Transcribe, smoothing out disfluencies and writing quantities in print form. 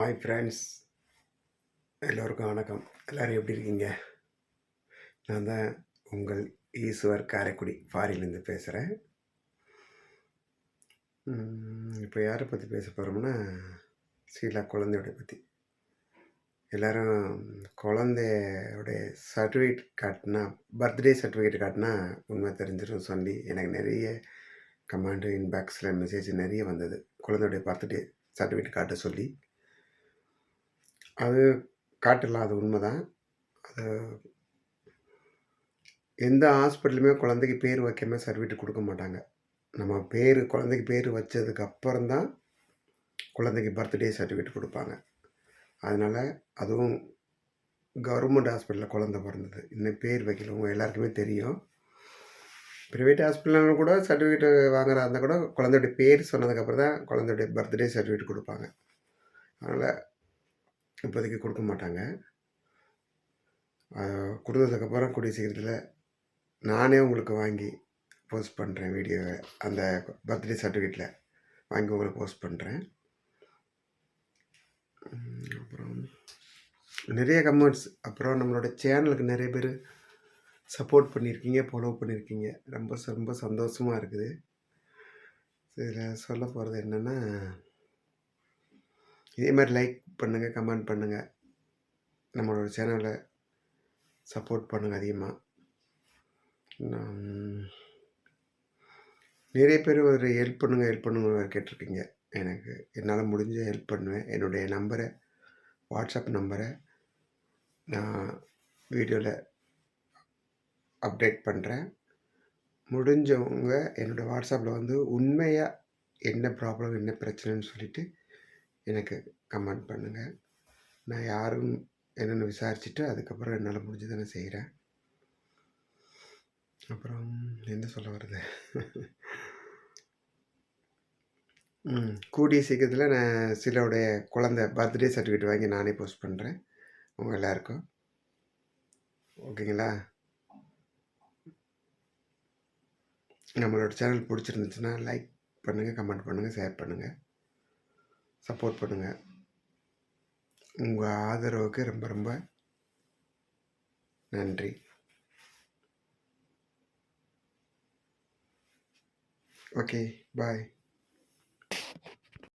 Hi friends, எல்லோருக்கும் வணக்கம். எல்லோரும் எப்படி இருக்கீங்க? நான் தான் உங்கள் ஈஸ்வர் காரைக்குடி ஃபாரின்லேருந்து பேசுகிறேன். இப்போ யாரை பற்றி பேச போகிறோம்னா, ஷீலா குழந்தையோட பற்றி. எல்லோரும் குழந்தையோடைய சர்டிஃபிகேட் காட்டினா, பர்த்டே சர்டிஃபிகேட் காட்டினா உண்மை தெரிஞ்சிடும் சொல்லி எனக்கு நிறைய கமெண்டு, இன்பாக்ஸில் மெசேஜ் நிறைய வந்தது. குழந்தையோடைய பர்த்டே சர்டிஃபிகேட் காட்ட சொல்லி. அது காட்டலாம், அது உண்மை தான். அது எந்த ஹாஸ்பிட்டலுமே குழந்தைக்கு பேர் வைக்காமல் சர்டிஃபிகேட் கொடுக்க மாட்டாங்க. நம்ம குழந்தைக்கு பேர் வச்சதுக்கு அப்புறம் தான் குழந்தைக்கு பர்த்டே சர்டிஃபிகேட் கொடுப்பாங்க. அதனால் அதுவும் கவர்மெண்ட் ஹாஸ்பிட்டலில் குழந்தை பிறந்தது. இன்னும் பேர் வைக்கல, உங்கள் எல்லாருக்குமே தெரியும். ப்ரைவேட் ஹாஸ்பிட்டலில் கூட சர்டிஃபிகேட் வாங்குறதா இருந்தால் கூட குழந்தையோடைய பேர் சொன்னதுக்கப்புறம் தான் குழந்தையோடைய பர்த்டே சர்டிஃபிகேட் கொடுப்பாங்க. அதனால் இப்போதைக்கு கொடுக்க மாட்டாங்க. கொடுத்ததுக்கப்புறம் கூடிய சீக்கிரத்தில் நானே உங்களுக்கு வாங்கி போஸ்ட் பண்ணுறேன் வீடியோவை. அந்த பர்த்டே சர்டிஃபிகேட்டில் வாங்கி உங்களுக்கு போஸ்ட் பண்ணுறேன். அப்புறம் நிறைய கமெண்ட்ஸ், அப்புறம் நம்மளோட சேனலுக்கு நிறைய பேர் சப்போர்ட் பண்ணியிருக்கீங்க, ஃபாலோ பண்ணியிருக்கீங்க. ரொம்ப ரொம்ப சந்தோஷமாக இருக்குது. இதில் சொல்ல போகிறது என்னென்னா, இதே மாதிரி லைக் பண்ணுங்கள், கமெண்ட் பண்ணுங்கள், நம்மளோட சேனலை சப்போர்ட் பண்ணுங்கள் அதிகமாக. நிறைய பேர் ஒரு ஹெல்ப் பண்ணுங்க கேட்டிருக்கீங்க. எனக்கு என்னால் முடிஞ்ச ஹெல்ப் பண்ணுவேன். என்னுடைய நம்பரை, வாட்ஸ்அப் நம்பரை நான் வீடியோவில் அப்டேட் பண்ணுறேன். முடிஞ்சவங்க என்னோடய வாட்ஸ்அப்பில் வந்து உண்மையாக என்ன ப்ராப்ளம், என்ன பிரச்சனைன்னு சொல்லிவிட்டு எனக்கு கமெண்ட் பண்ணுங்கள். நான் யாரும் என்னென்னு விசாரிச்சுட்டு அதுக்கப்புறம் என்னால் முடிஞ்சதை நான் செய்கிறேன். அப்புறம் என்ன சொல்ல வருது, கூடிய சீக்கிரத்தில் நான் சிலருடைய குழந்தை பர்த்டே சர்டிஃபிகேட் வாங்கி நானே போஸ்ட் பண்ணுறேன் உங்கள் எல்லாருக்கும். ஓகேங்களா? நம்மளோட சேனல் பிடிச்சிருந்துச்சுன்னா லைக் பண்ணுங்கள், கமெண்ட் பண்ணுங்கள், ஷேர் பண்ணுங்கள், சப்போர்ட் பண்ணுங்கள். உங்கள் ஆதரவுக்கு ரொம்ப ரொம்ப நன்றி. ஓகே, பாய்.